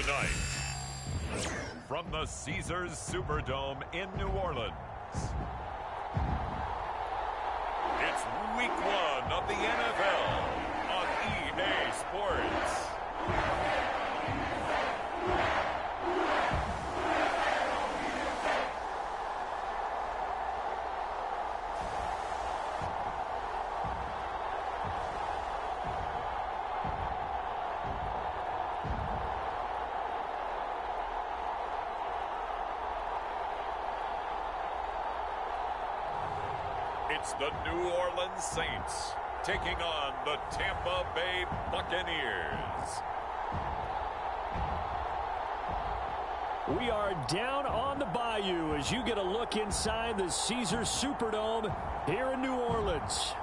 Tonight, from the Caesars Superdome in New Orleans, it's Week 1 of the NFL on EA Sports. It's the New Orleans Saints taking on the Tampa Bay Buccaneers. We are down on the bayou as you get a look inside the Caesars Superdome here in New Orleans.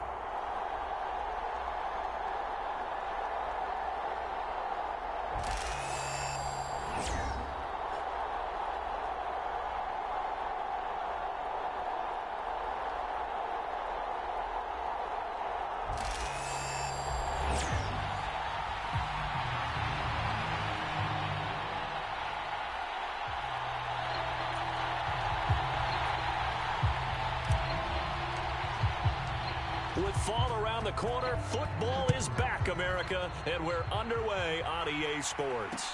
With fall around the corner, football is back, America, and we're underway on EA Sports.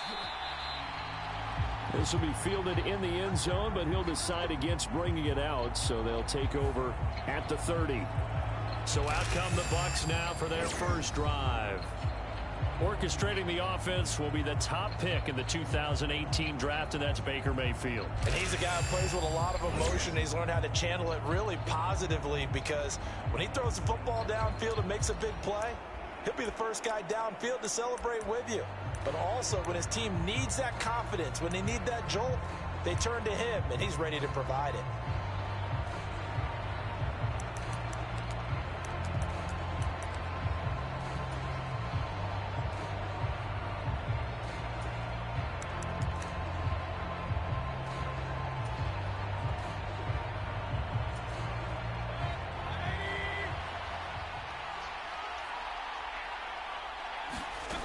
This will be fielded in the end zone, but he'll decide against bringing it out, so they'll take over at the 30. So out come the Bucs now for their first drive. Orchestrating the offense will be the top pick in the 2018 draft, and that's Baker Mayfield. And he's a guy who plays with a lot of emotion. He's learned how to channel it really positively, because when he throws the football downfield and makes a big play, he'll be the first guy downfield to celebrate with you. But also, when his team needs that confidence, when they need that jolt, they turn to him, and he's ready to provide it.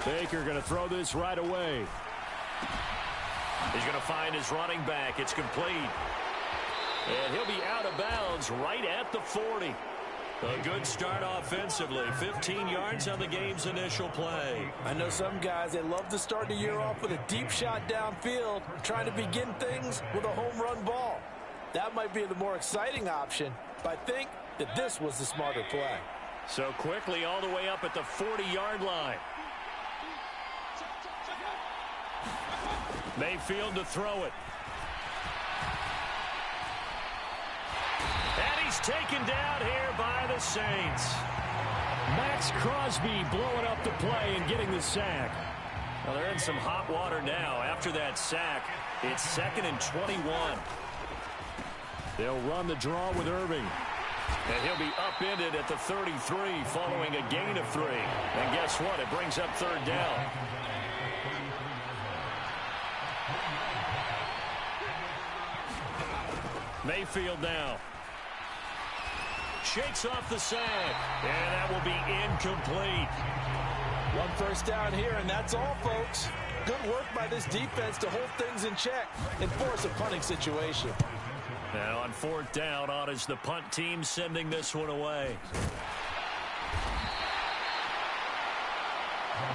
Baker going to throw this right away. He's going to find his running back. It's complete. And he'll be out of bounds right at the 40. A good start offensively. 15 yards on the game's initial play. I know some guys, they love to start the year off with a deep shot downfield, trying to begin things with a home run ball. That might be the more exciting option, but I think that this was the smarter play. So quickly all the way up at the 40-yard line. Mayfield to throw it. And he's taken down here by the Saints. Max Crosby blowing up the play and getting the sack. Well, they're in some hot water now. After that sack, it's 2nd and 21. They'll run the draw with Irving. And he'll be upended at the 33 following a gain of 3. And guess what? It brings up 3rd down. Mayfield now. Shakes off the sack. And that will be incomplete. One first down here, and that's all, folks. Good work by this defense to hold things in check and force a punting situation. Now on 4th down, on is the punt team sending this one away.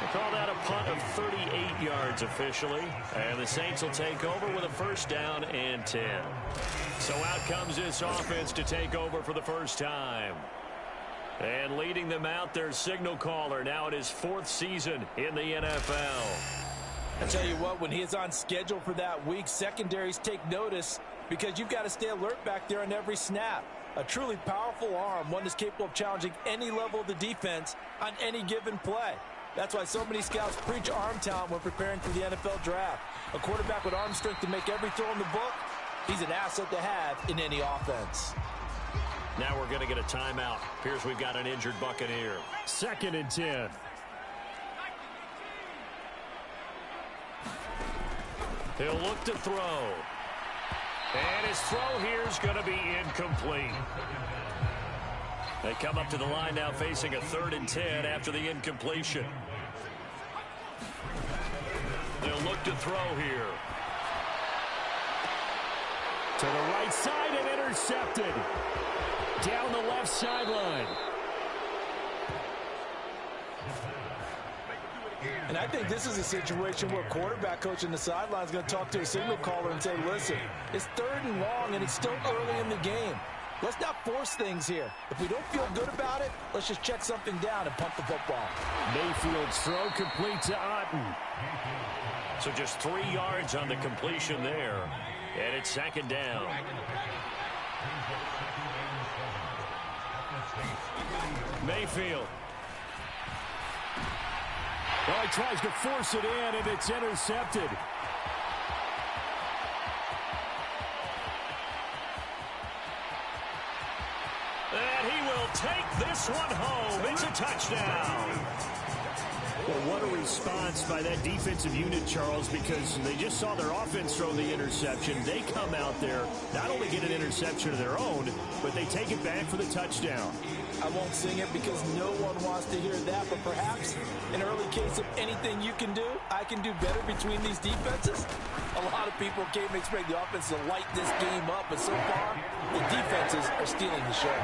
They call that a punt of 38 yards officially. And the Saints will take over with a 1st down and 10. So out comes this offense to take over for the first time. And leading them out, their signal caller now in his 4th season in the NFL. I tell you what, when he is on schedule for that week, secondaries take notice because you've got to stay alert back there on every snap. A truly powerful arm, one that's capable of challenging any level of the defense on any given play. That's why so many scouts preach arm talent when preparing for the NFL draft. A quarterback with arm strength to make every throw in the book, he's an asset to have in any offense. Now we're going to get a timeout. Appears we've got an injured Buccaneer. 2nd and 10. He'll look to throw. And his throw here is going to be incomplete. They come up to the line now facing a 3rd and 10 after the incompletion. They'll look to throw here. To the right side and intercepted. Down the left sideline. And I think this is a situation where quarterback coach in the sideline is going to talk to a signal caller and say, listen, it's 3rd and long and it's still early in the game. Let's not force things here. If we don't feel good about it, let's just check something down and pump the football. Mayfield's throw complete to Otten. So just 3 yards on the completion there. And it's 2nd down. Mayfield. Well, he tries to force it in, and it's intercepted. And he will take this one home. It's a touchdown. Well, what a response by that defensive unit, Charles, because they just saw their offense throw the interception. They come out there, not only get an interception of their own, but they take it back for the touchdown. I won't sing it because no one wants to hear that, but perhaps an early case of anything you can do, I can do better between these defenses. A lot of people came to expect the offense to light this game up, but so far, the defenses are stealing the show.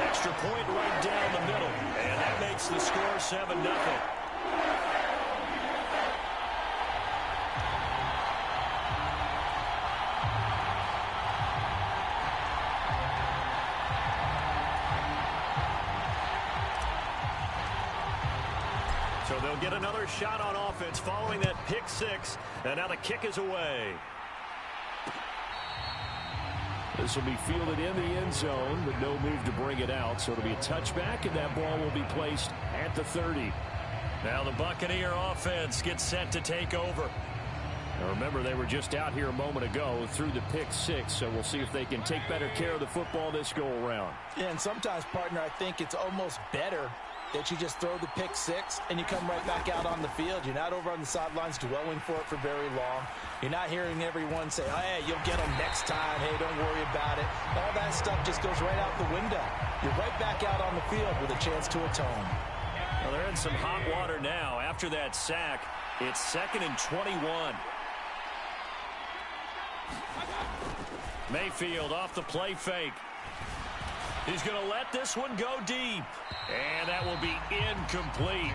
Extra point right down the middle, and that makes the score 7-0. So they'll get another shot on offense following that pick 6, and now the kick is away. This will be fielded in the end zone, but no move to bring it out. So it'll be a touchback, and that ball will be placed at the 30. Now the Buccaneer offense gets set to take over. Now remember, they were just out here a moment ago through the pick 6, so we'll see if they can take better care of the football this go-around. Yeah, and sometimes, partner, I think it's almost better that you just throw the pick 6 and you come right back out on the field. You're not over on the sidelines dwelling for it for very long. You're not hearing everyone say, oh, hey, you'll get them next time. Hey, don't worry about it. All that stuff just goes right out the window. You're right back out on the field with a chance to atone. Well, they're in some hot water now. After that sack, it's 2nd and 21. Mayfield off the play fake. He's going to let this one go deep. And that will be incomplete.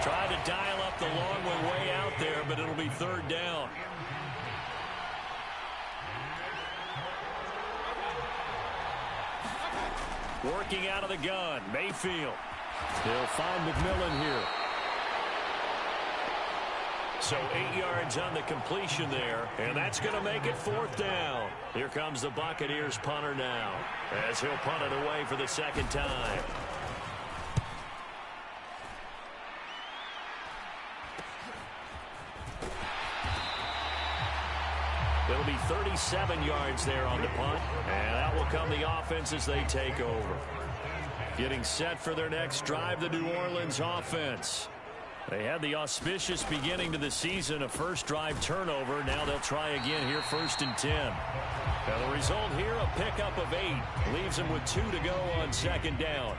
Tried to dial up the long way out there, but it'll be 3rd down. Working out of the gun, Mayfield. He'll find McMillan here. So 8 yards on the completion there, and that's going to make it 4th down. Here comes the Buccaneers punter now, as he'll punt it away for the 2nd time. It'll be 37 yards there on the punt, and that will come the offense as they take over. Getting set for their next drive, the New Orleans offense. They had the auspicious beginning to the season, a first drive turnover. Now they'll try again here, 1st and 10. Now the result here, a pickup of 8. Leaves them with 2 to go on 2nd down.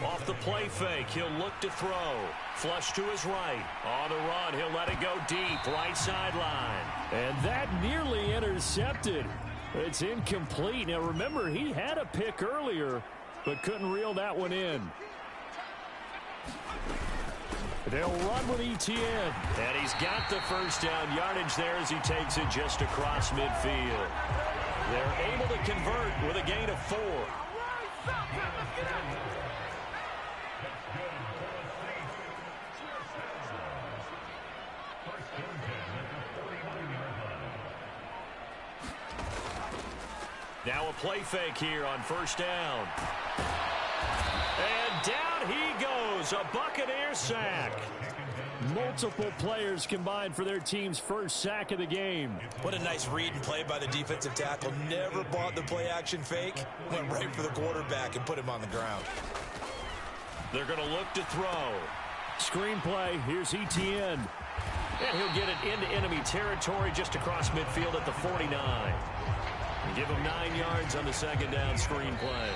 Off the play fake, he'll look to throw. Flush to his right. On the run, he'll let it go deep, right sideline. And that nearly intercepted. It's incomplete. Now remember, he had a pick earlier, but couldn't reel that one in. They'll run with Etienne. And he's got the first down yardage there as he takes it just across midfield. They're able to convert with a gain of 4. Now a play fake here on 1st down. And down he goes, a Buccaneer sack. Multiple players combined for their team's first sack of the game. What a nice read and play by the defensive tackle. Never bought the play-action fake. Went right for the quarterback and put him on the ground. They're going to look to throw. Screen play, here's Etienne. And he'll get it into enemy territory just across midfield at the 49. Give him 9 yards on the 2nd down screen play.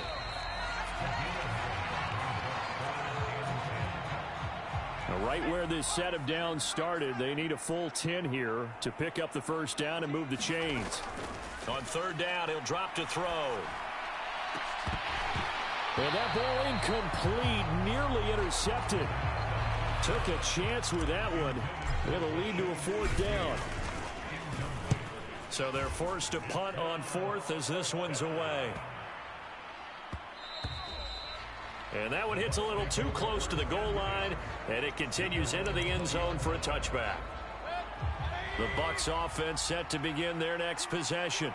Right where this set of downs started, they need a full 10 here to pick up the first down and move the chains. On third down, he'll drop to throw. And that ball incomplete, nearly intercepted. Took a chance with that one. It'll lead to a fourth down. So they're forced to punt on fourth as this one's away. And that one hits a little too close to the goal line, and it continues into the end zone for a touchback. The Bucs offense set to begin their next possession.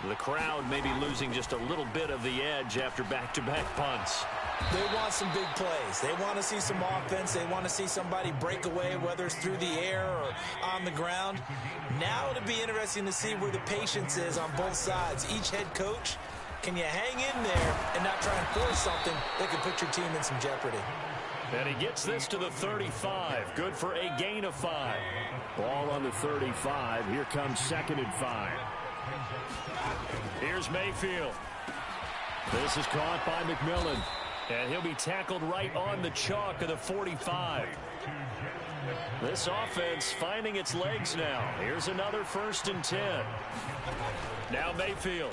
The crowd may be losing just a little bit of the edge after back-to-back punts. They want some big plays. They want to see some offense. They want to see somebody break away, whether it's through the air or on the ground. Now it'll be interesting to see where the patience is on both sides. Each head coach, can you hang in there and not try and force something that could put your team in some jeopardy? And he gets this to the 35. Good for a gain of 5. Ball on the 35. Here comes 2nd and 5. Here's Mayfield. This is caught by McMillan. And he'll be tackled right on the chalk of the 45. This offense finding its legs now. Here's another 1st and 10. Now Mayfield.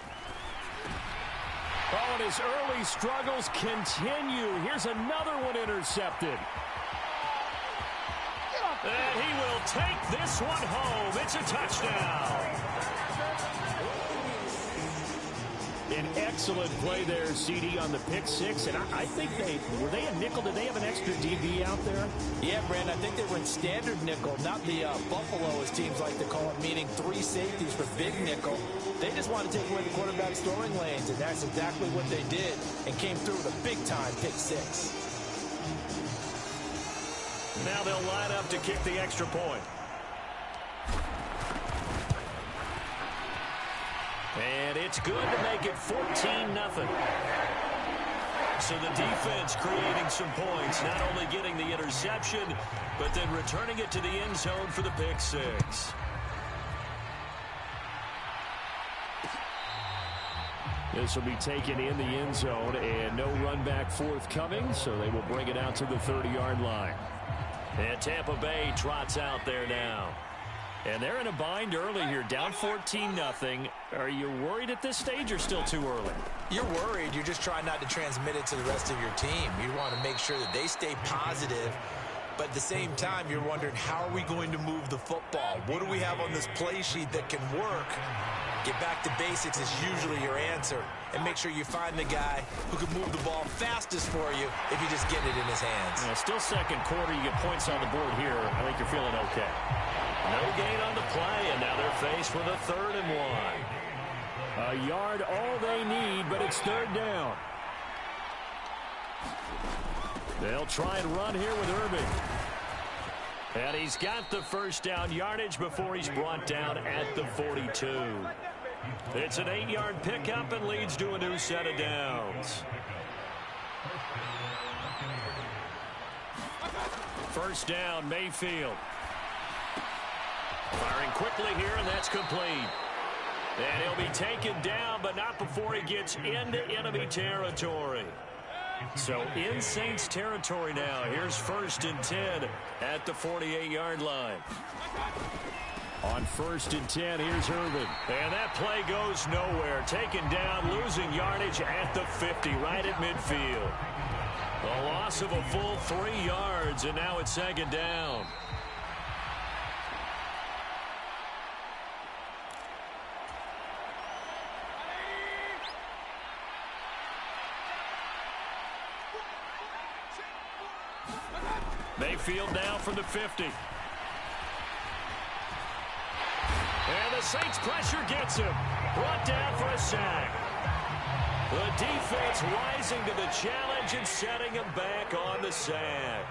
Oh, and his early struggles continue. Here's another one intercepted. And he will take this one home. It's a touchdown. An excellent play there, CD, on the pick six. And I think were they a nickel? Did they have an extra DB out there? Yeah, Brand, I think they were in standard nickel, not the Buffalo, as teams like to call it, meaning 3 safeties for big nickel. They just want to take away the quarterback's throwing lanes, and that's exactly what they did, and came through with a big-time pick six. Now they'll line up to kick the extra point. And it's good to make it 14-0. So the defense creating some points, not only getting the interception, but then returning it to the end zone for the pick six. This will be taken in the end zone, and no run back forthcoming, so they will bring it out to the 30-yard line. And Tampa Bay trots out there now. And they're in a bind early here, down 14-0. Are you worried at this stage or still too early? You're worried. You're just trying not to transmit it to the rest of your team. You want to make sure that they stay positive. But at the same time, you're wondering, how are we going to move the football? What do we have on this play sheet that can work? Get back to basics is usually your answer. And make sure you find the guy who can move the ball fastest for you if you just get it in his hands. Yeah, still second quarter. You get points on the board here. I think you're feeling okay. No gain on the play, and now they're faced with a 3rd and 1. A yard all they need, but it's 3rd down. They'll try and run here with Irving. And he's got the first down yardage before he's brought down at the 42. It's an 8-yard pickup and leads to a new set of downs. First down, Mayfield. Firing quickly here, and that's complete. And he'll be taken down, but not before he gets into enemy territory. So in Saints territory now. Here's 1st and 10 at the 48-yard line. On 1st and 10, here's Irvin. And that play goes nowhere. Taken down, losing yardage at the 50, right at midfield. A loss of a full 3 yards, and now it's 2nd down. Mayfield now from the 50. And the Saints pressure gets him. Brought down for a sack. The defense rising to the challenge and setting him back on the sack.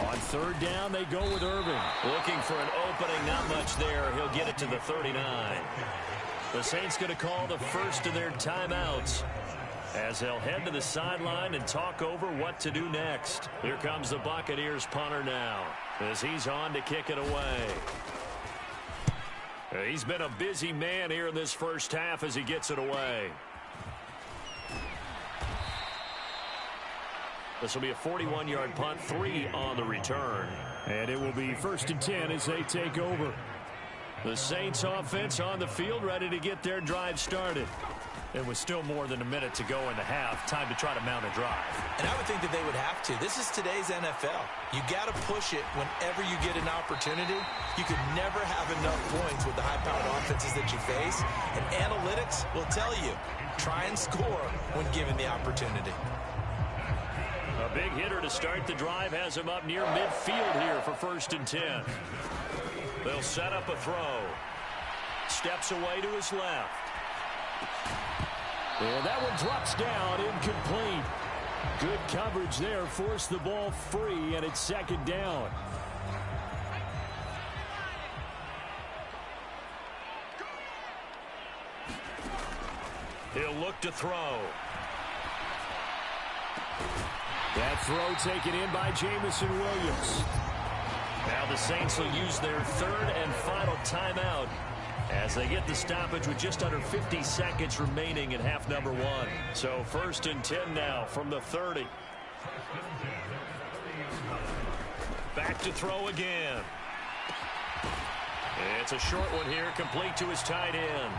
On 3rd down, they go with Irving. Looking for an opening, not much there. He'll get it to the 39. The Saints going to call the first of their timeouts as they'll head to the sideline and talk over what to do next. Here comes the Buccaneers punter now as he's on to kick it away. He's been a busy man here in this first half as he gets it away. This will be a 41-yard punt, 3 on the return. And it will be 1st and 10 as they take over. The Saints offense on the field, ready to get their drive started. It was still more than a minute to go in the half. Time to try to mount a drive. And I would think that they would have to. This is today's NFL. You got to push it whenever you get an opportunity. You could never have enough points with the high-powered offenses that you face. And analytics will tell you, try and score when given the opportunity. A big hitter to start the drive has him up near midfield here for 1st and 10. They'll set up a throw. Steps away to his left. And that one drops down, incomplete. Good coverage there, forced the ball free, and it's 2nd down. He'll look to throw. That throw taken in by Jamison Williams. Now the Saints will use their 3rd and final timeout as they get the stoppage with just under 50 seconds remaining in half number 1. So 1st and 10 now from the 30. Back to throw again. It's a short one here, complete to his tight end.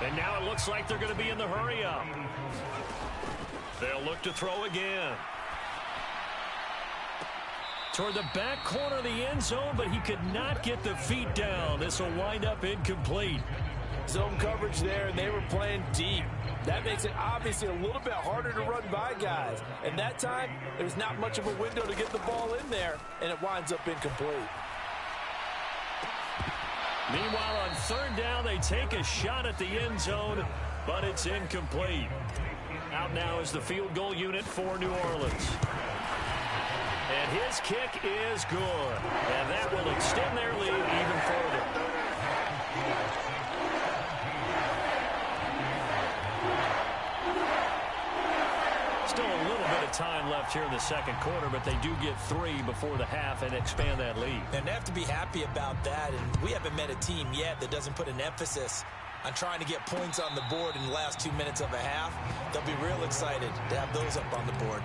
And now it looks like they're going to be in the hurry-up. They'll look to throw again. Toward the back corner of the end zone, but he could not get the feet down. This will wind up incomplete. Zone coverage there, and they were playing deep. That makes it obviously a little bit harder to run by guys. And that time, there's not much of a window to get the ball in there, and it winds up incomplete. Meanwhile, on 3rd down, they take a shot at the end zone, but it's incomplete. Out now is the field goal unit for New Orleans. And his kick is good. And that will extend their lead even further. Still a little bit of time left here in the 2nd quarter, but they do get 3 before the half and expand that lead. And they have to be happy about that. And we haven't met a team yet that doesn't put an emphasis on trying to get points on the board in the last 2 minutes of a half. They'll be real excited to have those up on the board.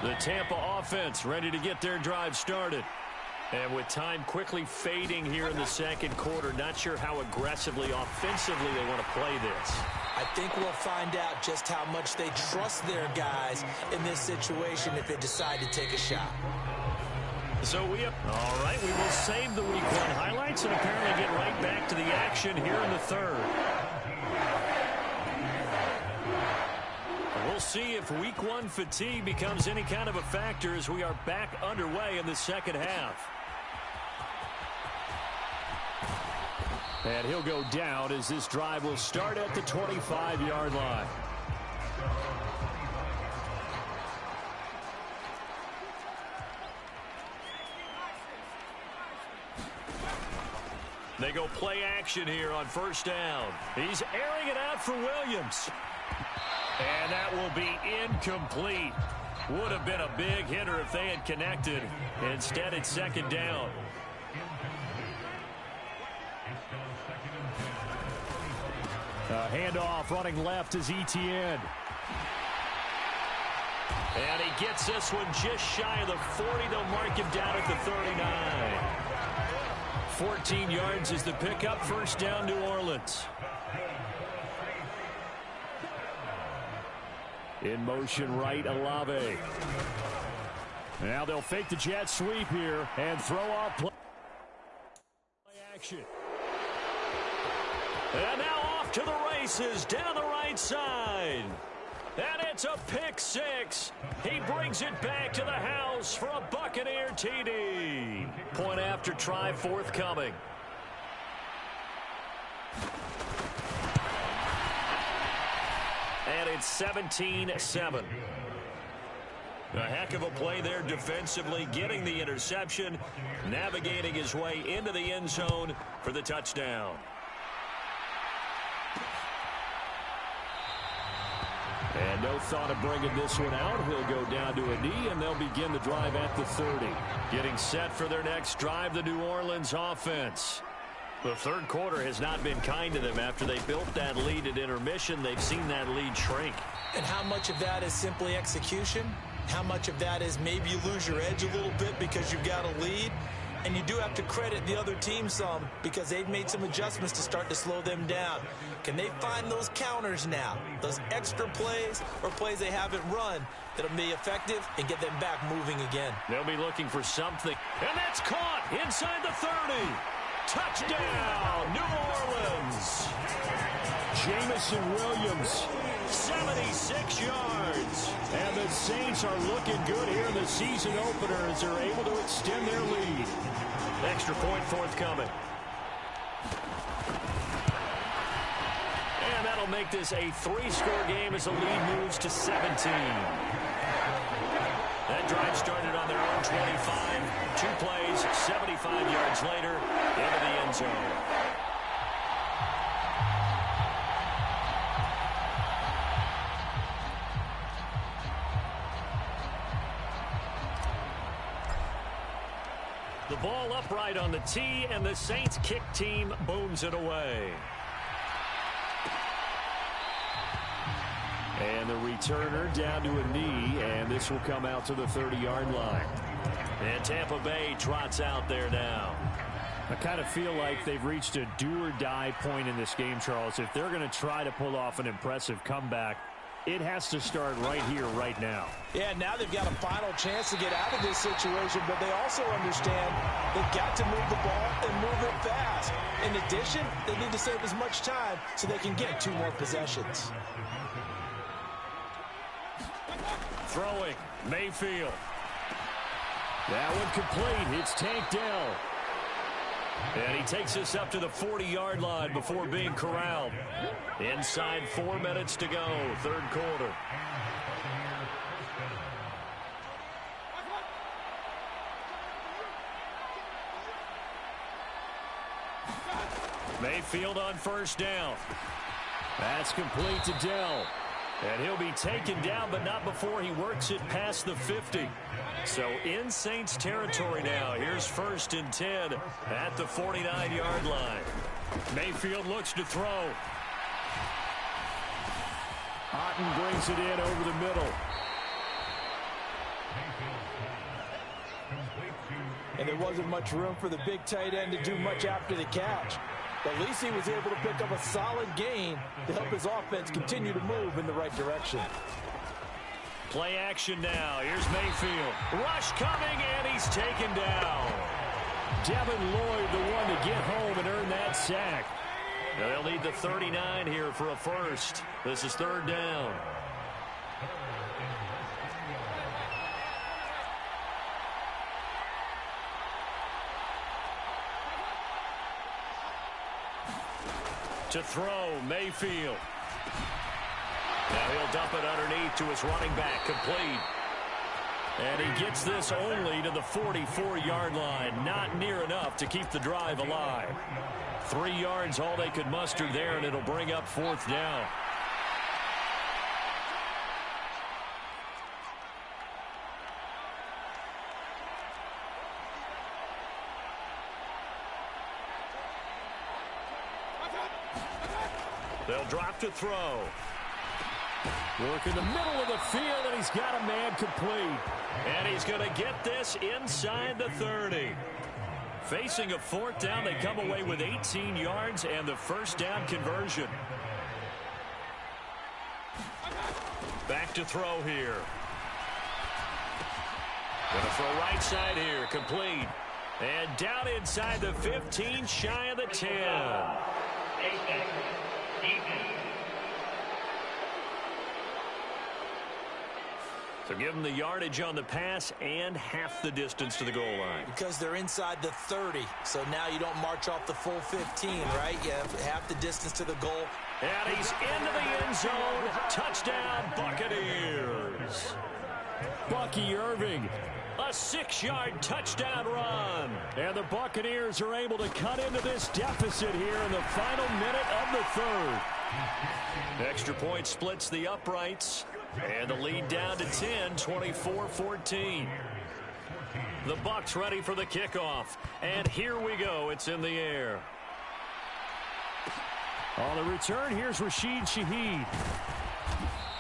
The Tampa offense ready to get their drive started. And with time quickly fading here in the 2nd quarter, not sure how aggressively, offensively they want to play this. I think we'll find out just how much they trust their guys in this situation if they decide to take a shot. So all right, we will save the Week 1 highlights and apparently get right back to the action here in the 3rd. We'll see if Week 1 fatigue becomes any kind of a factor as we are back underway in the 2nd half. And he'll go down as this drive will start at the 25-yard line. They go play action here on 1st down. He's airing it out for Williams. And that will be incomplete. Would have been a big hitter if they had connected. Instead, it's 2nd down. Handoff running left is Etienne. And he gets this one just shy of the 40. They'll mark him down at the 39. 14 yards is the pickup. 1st down, New Orleans. In motion right, Olave. Now they'll fake the jet sweep here and throw off play action. And now off to the races down the right side. And it's a pick 6. He brings it back to the house for a Buccaneer TD. Point after try forthcoming. And it's 17-7. A heck of a play there defensively, getting the interception, navigating his way into the end zone for the touchdown. And no thought of bringing this one out. He'll go down to a knee, and they'll begin the drive at the 30. Getting set for their next drive, the New Orleans offense. The third quarter has not been kind to them. After they built that lead at intermission, they've seen that lead shrink. And how much of that is simply execution? How much of that is maybe you lose your edge a little bit because you've got a lead? And you do have to credit the other team some because they've made some adjustments to start to slow them down. Can they find those counters now, those extra plays or plays they haven't run that'll be effective and get them back moving again? They'll be looking for something. And that's caught inside the 30. Touchdown, New Orleans. Jamison Williams. 76 yards. And the Saints are looking good here in the season opener as they're able to extend their lead. Extra point forthcoming. And that'll make this a 3-score game as the lead moves to 17. That drive started on their own 25. 2 plays, 75 yards later, into the end zone. The ball upright on the tee, and the Saints kick team booms it away. And the returner down to a knee, and this will come out to the 30-yard line. And Tampa Bay trots out there now. I kind of feel like they've reached a do-or-die point in this game, Charles. If they're going to try to pull off an impressive comeback, it has to start right here, right now. Yeah, now they've got a final chance to get out of this situation, but they also understand they've got to move the ball and move it fast. In addition, they need to save as much time so they can get 2 more possessions. Throwing, Mayfield. That one complete. It's Tank Dell. And he takes us up to the 40-yard line before being corralled. Inside 4 minutes to go, third quarter. Mayfield on first down. That's complete to Dell. And he'll be taken down, but not before he works it past the 50. So in Saints territory now. Here's 1st and 10 at the 49-yard line. Mayfield looks to throw. Otten brings it in over the middle. And there wasn't much room for the big tight end to do much after the catch. But at least he was able to pick up a solid gain to help his offense continue to move in the right direction. Play action now. Here's Mayfield. Rush coming, and he's taken down. Devin Lloyd, the one to get home and earn that sack. Now they'll need the 39 here for a first. This is 3rd down. To throw, Mayfield. Now he'll dump it underneath to his running back, complete. And he gets this only to the 44-yard line. Not near enough to keep the drive alive. 3 yards, all they could muster there, and it'll bring up 4th down. They'll drop to throw. Work in the middle of the field, and he's got a man complete. And he's going to get this inside the 30. Facing a 4th down, they come away with 18 yards and the first down conversion. Back to throw here. Going to throw right side here, complete. And down inside the 15, shy of the 10. So give them the yardage on the pass and half the distance to the goal line. Because they're inside the 30, so now you don't march off the full 15, right? You have half the distance to the goal. And he's into the end zone. Touchdown, Buccaneers. Bucky Irving. A 6-yard touchdown run. And the Buccaneers are able to cut into this deficit here in the final minute of the 3rd. Extra point splits the uprights. And the lead down to 10, 24-14. The Bucs ready for the kickoff. And here we go. It's in the air. On the return, here's Rashid Shaheed.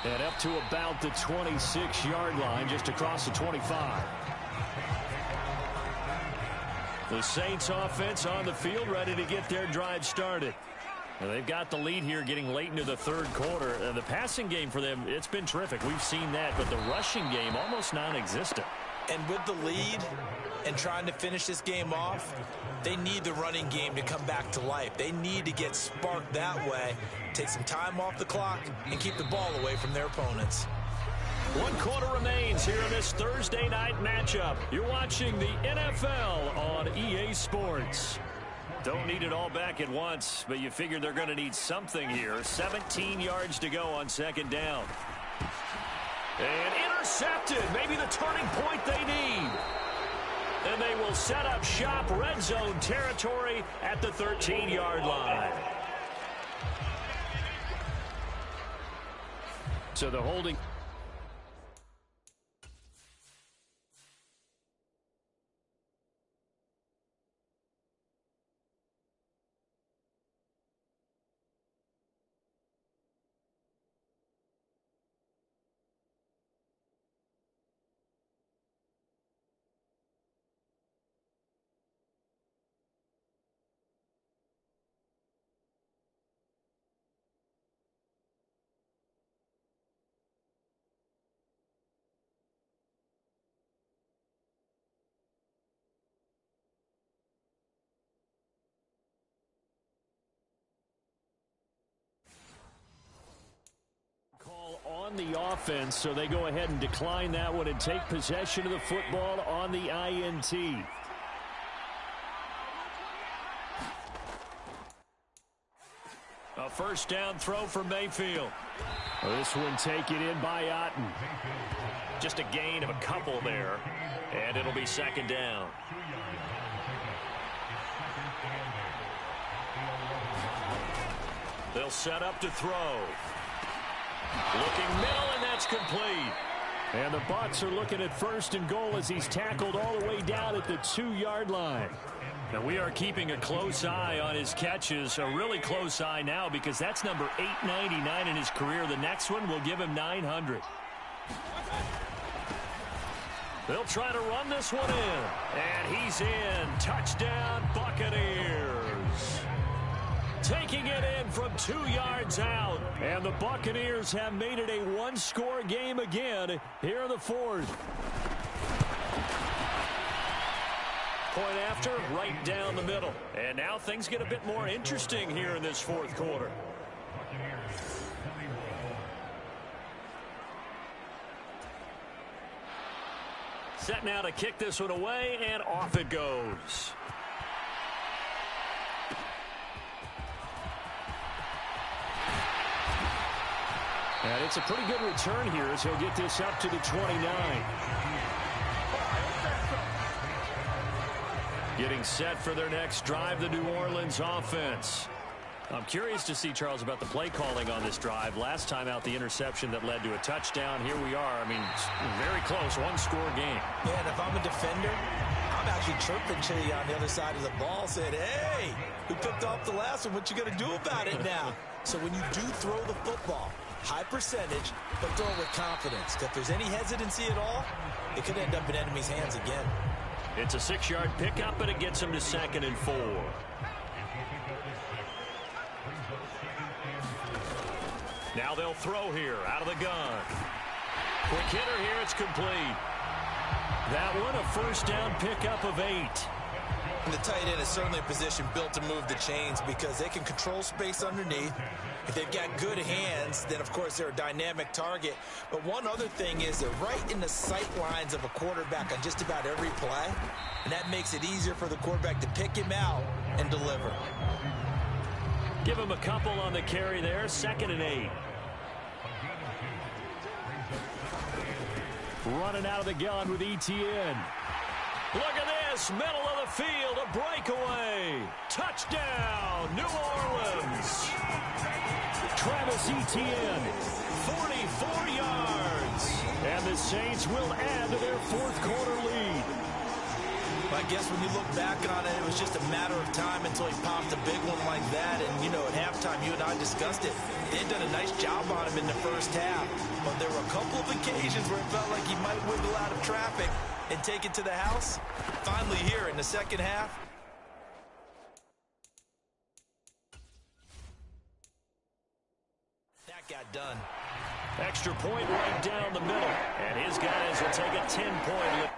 And up to about the 26-yard line, just across the 25. The Saints offense on the field, ready to get their drive started. Now they've got the lead here getting late into the third quarter. The passing game for them, it's been terrific. We've seen that, but the rushing game almost non-existent. And with the lead and trying to finish this game off, they need the running game to come back to life. They need to get sparked that way, take some time off the clock, and keep the ball away from their opponents. 1 quarter remains here in this Thursday night matchup. You're watching the NFL on EA Sports. Don't need it all back at once, but you figure they're going to need something here. 17 yards to go on second down. And intercepted. Maybe the turning point they need. And they will set up shop, red zone territory at the 13-yard line. So the holding. On the offense, so they go ahead and decline that one and take possession of the football on the INT. A first down throw for Mayfield. This one taken in by Otten. Just a gain of a couple there, and it'll be second down. They'll set up to throw. Looking middle, and that's complete. And the Bucs are looking at first and goal as he's tackled all the way down at the 2-yard line. Now we are keeping a close eye on his catches, a really close eye now because that's number 899 in his career. The next one will give him 900. They'll try to run this one in. And he's in. Touchdown, Buccaneers. Taking it in from 2 yards out. And the Buccaneers have made it a one-score game again here in the fourth. Point after, right down the middle. And now things get a bit more interesting here in this fourth quarter. Set now to kick this one away, and off it goes. And it's a pretty good return here as he'll get this up to the 29. Getting set for their next drive, the New Orleans offense. I'm curious to see, Charles, about the play calling on this drive. Last time out, the interception that led to a touchdown. Here we are. I mean, very close, one-score game. Yeah, and if I'm a defender, I'm actually chirping to you on the other side of the ball, saying, hey, we picked off the last one. What you going to do about it now? So when you do throw the football, high percentage, but throw it with confidence. If there's any hesitancy at all, it could end up in enemy's hands again. It's a 6-yard pickup, but it gets him to 2nd and 4. Now they'll throw here out of the gun. Quick hitter here, it's complete. That one, a first down pickup of 8. And the tight end is certainly a position built to move the chains because they can control space underneath. If they've got good hands, then, of course, they're a dynamic target. But one other thing is they're right in the sight lines of a quarterback on just about every play, and that makes it easier for the quarterback to pick him out and deliver. Give him a couple on the carry there, 2nd and 8. Running out of the gun with Etienne. Look at this, middle of the field, a breakaway. Touchdown, New Orleans. Travis Etienne. 44 yards. And the Saints will add to their fourth quarter lead. I guess when you look back on it, it was just a matter of time until he popped a big one like that. And, you know, at halftime, you and I discussed it. They had done a nice job on him in the first half. But there were a couple of occasions where it felt like he might wiggle out of traffic and take it to the house. Finally here in the second half. That got done. Extra point right down the middle. And his guys will take a 10-point lead.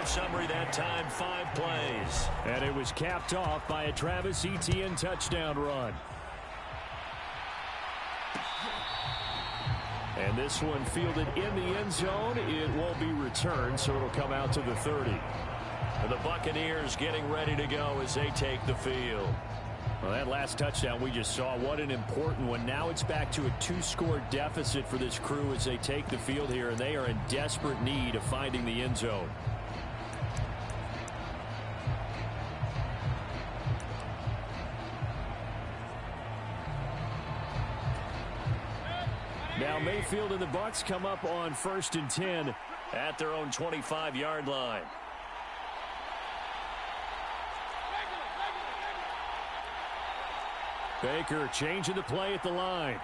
Summary that time, 5 plays. And it was capped off by a Travis Etienne touchdown run. And this one fielded in the end zone. It won't be returned, so it'll come out to the 30. And the Buccaneers getting ready to go as they take the field. Well, that last touchdown we just saw, what an important one. Now it's back to a 2-score deficit for this crew as they take the field here, and they are in desperate need of finding the end zone. Now Mayfield and the Bucs come up on 1st and 10 at their own 25-yard line. Baker changing the play at the line.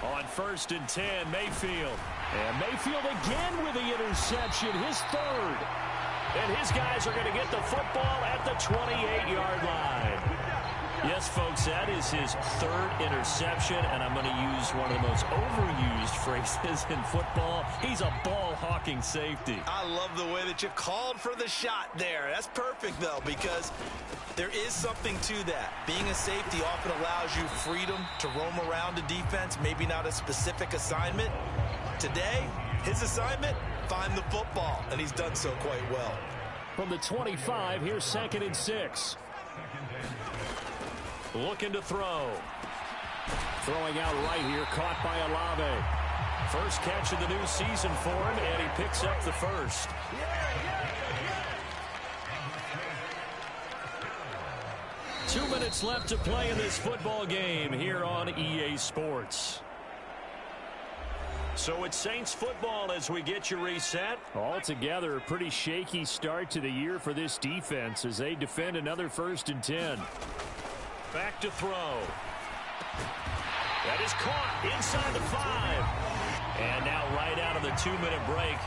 On 1st and 10, Mayfield. And Mayfield again with the interception, his third. And his guys are going to get the football at the 28-yard line. Yes, folks, that is his 3rd interception, and I'm going to use one of the most overused phrases in football. He's a ball-hawking safety. I love the way that you called for the shot there. That's perfect, though, because there is something to that. Being a safety often allows you freedom to roam around a defense, maybe not a specific assignment. Today, his assignment, find the football, and he's done so quite well. From the 25, here's 2nd and 6. Looking to throw. Throwing out right here, caught by Olave. First catch of the new season for him, and he picks up the first. Two minutes left to play in this football game here on EA Sports. So it's Saints football as we get you reset. Altogether, a pretty shaky start to the year for this defense as they defend another 1st and 10. Back to throw. That is caught inside the 5. And now right out of the 2-minute break,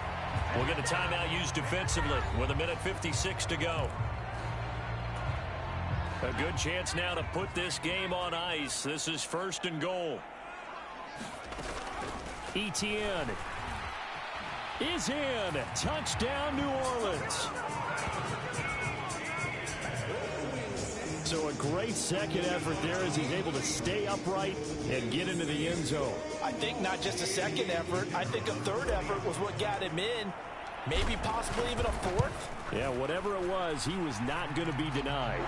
we'll get a timeout used defensively with 1:56 to go. A good chance now to put this game on ice. This is 1st and goal. Etienne is in. Touchdown, New Orleans. So a great second effort there as he's able to stay upright and get into the end zone. I think not just a second effort. I think a third effort was what got him in. Maybe possibly even a fourth. Yeah, whatever it was, he was not going to be denied.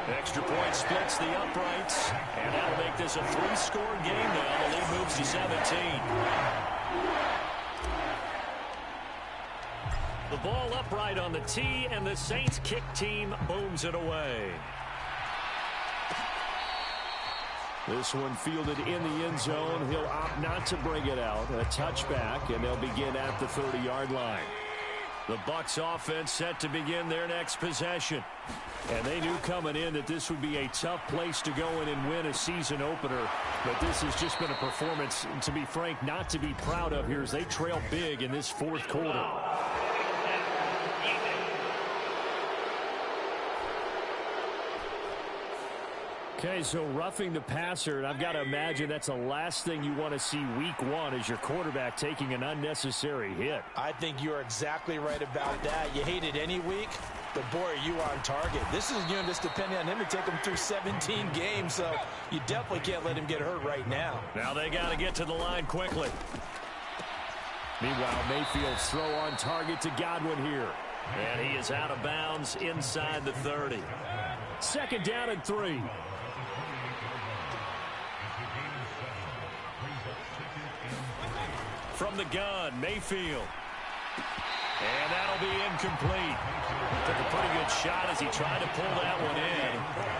Extra point splits the uprights. And that'll make this a 3-score game now. The lead moves to 17. The ball upright on the tee, and the Saints kick team booms it away. This one fielded in the end zone. He'll opt not to bring it out. A touchback, and they'll begin at the 30-yard line. The Bucs offense set to begin their next possession. And they knew coming in that this would be a tough place to go in and win a season opener. But this has just been a performance, to be frank, not to be proud of here as they trail big in this 4th quarter. Okay, so roughing the passer, and I've got to imagine that's the last thing you want to see week 1 is your quarterback taking an unnecessary hit. I think you're exactly right about that. You hate it any week, but boy, are you on target. This is just depending on him to take him through 17 games, so you definitely can't let him get hurt right now. Now they got to get to the line quickly. Meanwhile, Mayfield's throw on target to Godwin here. And he is out of bounds inside the 30. 2nd down and 3. From the gun, Mayfield. And that'll be incomplete. Took a pretty good shot as he tried to pull that one in.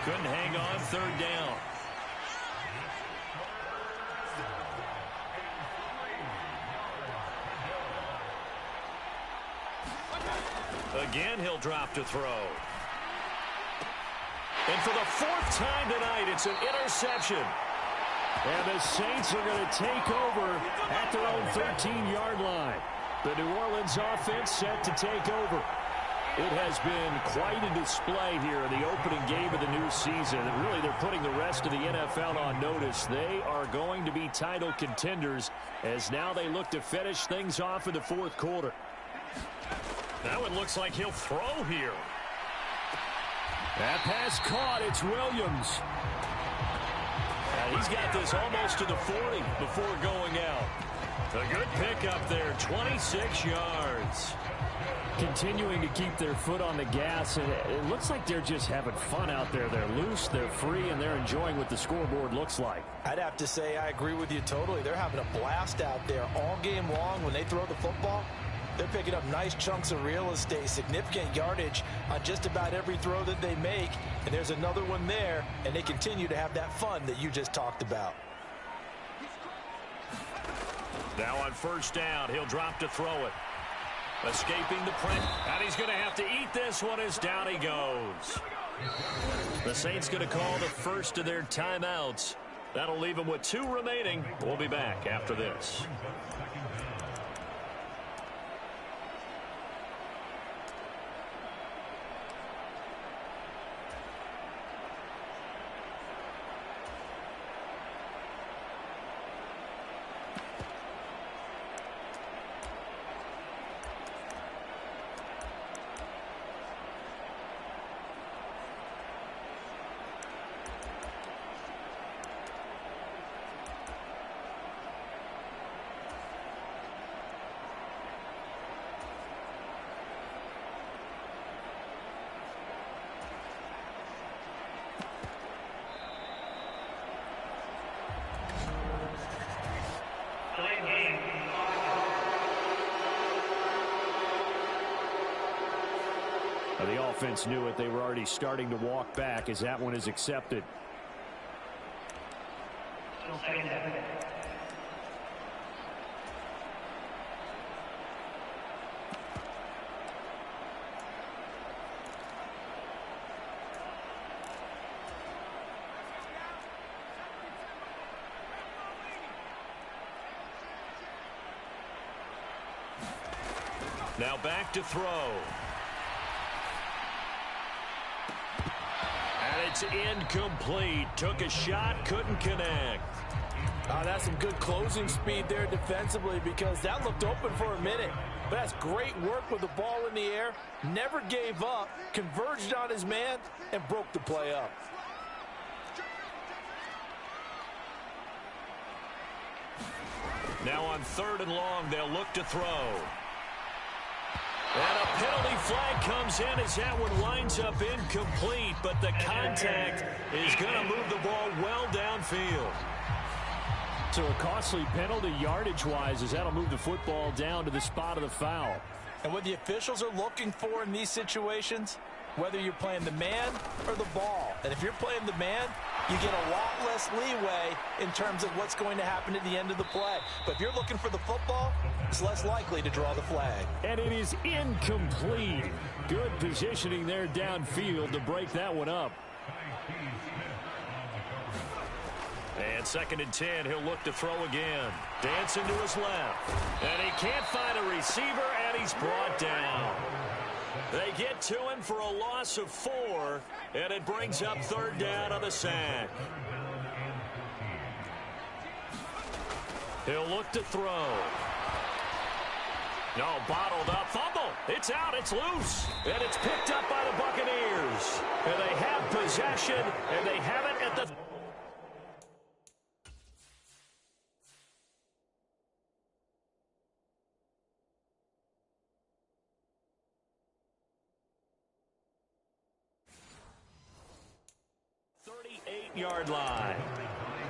Couldn't hang on. 3rd down. Again, he'll drop to throw. And for the 4th time tonight, it's an interception. And the Saints are going to take over at their own 13-yard line. The New Orleans offense set to take over. It has been quite a display here in the opening game of the new season. And really, they're putting the rest of the NFL on notice. They are going to be title contenders as now they look to finish things off in the 4th quarter. Now it looks like he'll throw here. That pass caught. It's Williams. And he's got this almost to the 40 before going out. A good pickup there, 26 yards. Continuing to keep their foot on the gas, and it looks like they're just having fun out there. They're loose, they're free, and they're enjoying what the scoreboard looks like. I'd have to say I agree with you totally. They're having a blast out there all game long. When they throw the football, they're picking up nice chunks of real estate, significant yardage on just about every throw that they make. And there's another one there, and they continue to have that fun that you just talked about. Now on 1st down, he'll drop to throw it. Escaping the pressure. And he's going to have to eat this one as down he goes. The Saints going to call the first of their timeouts. That'll leave them with 2 remaining. We'll be back after this. The offense knew it. They were already starting to walk back as that one is accepted. Now back to throw. And it's incomplete. Took a shot, couldn't connect. That's some good closing speed there defensively, because that looked open for a minute. But that's great work with the ball in the air. Never gave up, converged on his man, and broke the play up. Now on 3rd and long, they'll look to throw. And a penalty flag comes in as that one winds up incomplete, but the contact is going to move the ball well downfield. So a costly penalty yardage-wise as that'll move the football down to the spot of the foul. And what the officials are looking for in these situations, whether you're playing the man or the ball. And if you're playing the man, you get a lot less leeway in terms of what's going to happen at the end of the play. But if you're looking for the football, it's less likely to draw the flag. And it is incomplete. Good positioning there downfield to break that one up. And 2nd and 10, he'll look to throw again. Dancing to his left. And he can't find a receiver, and he's brought down. They get to him for a loss of 4, and it brings up 3rd down on the sack. He'll look to throw. No, bottled up. Fumble. It's out. It's loose. And it's picked up by the Buccaneers. And they have possession, and they have it at the 8-yard line.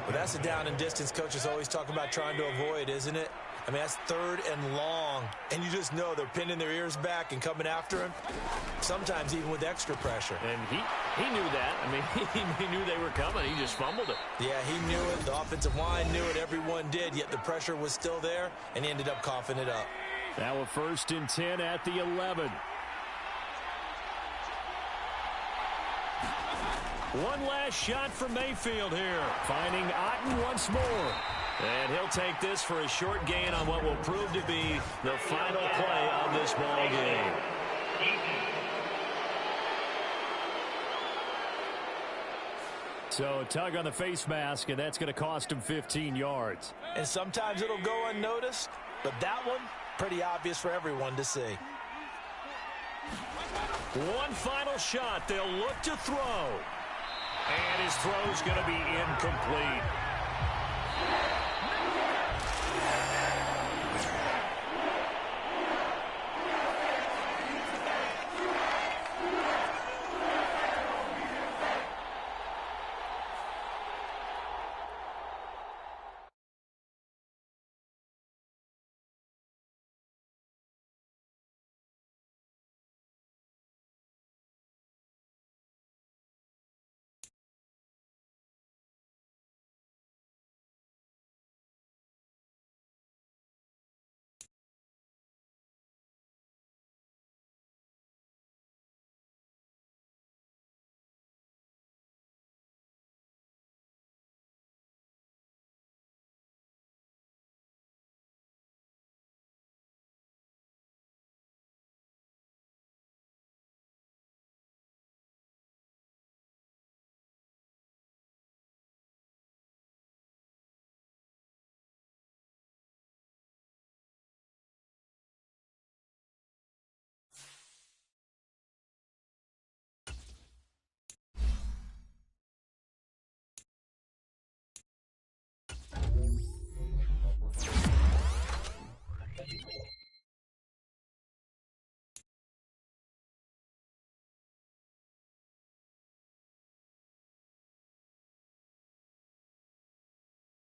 Well, that's a down and distance coaches always talk about trying to avoid, isn't it? I mean, that's 3rd and long, and you just know they're pinning their ears back and coming after him, sometimes even with extra pressure. And he knew that. I mean, he knew they were coming. He just fumbled it. Yeah, he knew it. The offensive line knew it. Everyone did, yet the pressure was still there, and he ended up coughing it up. Now a 1st and 10 at the 11. One last shot for Mayfield here. Finding Otten once more. And he'll take this for a short gain on what will prove to be the final play of this ball game. So a tug on the face mask, and that's going to cost him 15 yards. And sometimes it'll go unnoticed, but that one, pretty obvious for everyone to see. One final shot. They'll look to throw. And his throw's going to be incomplete.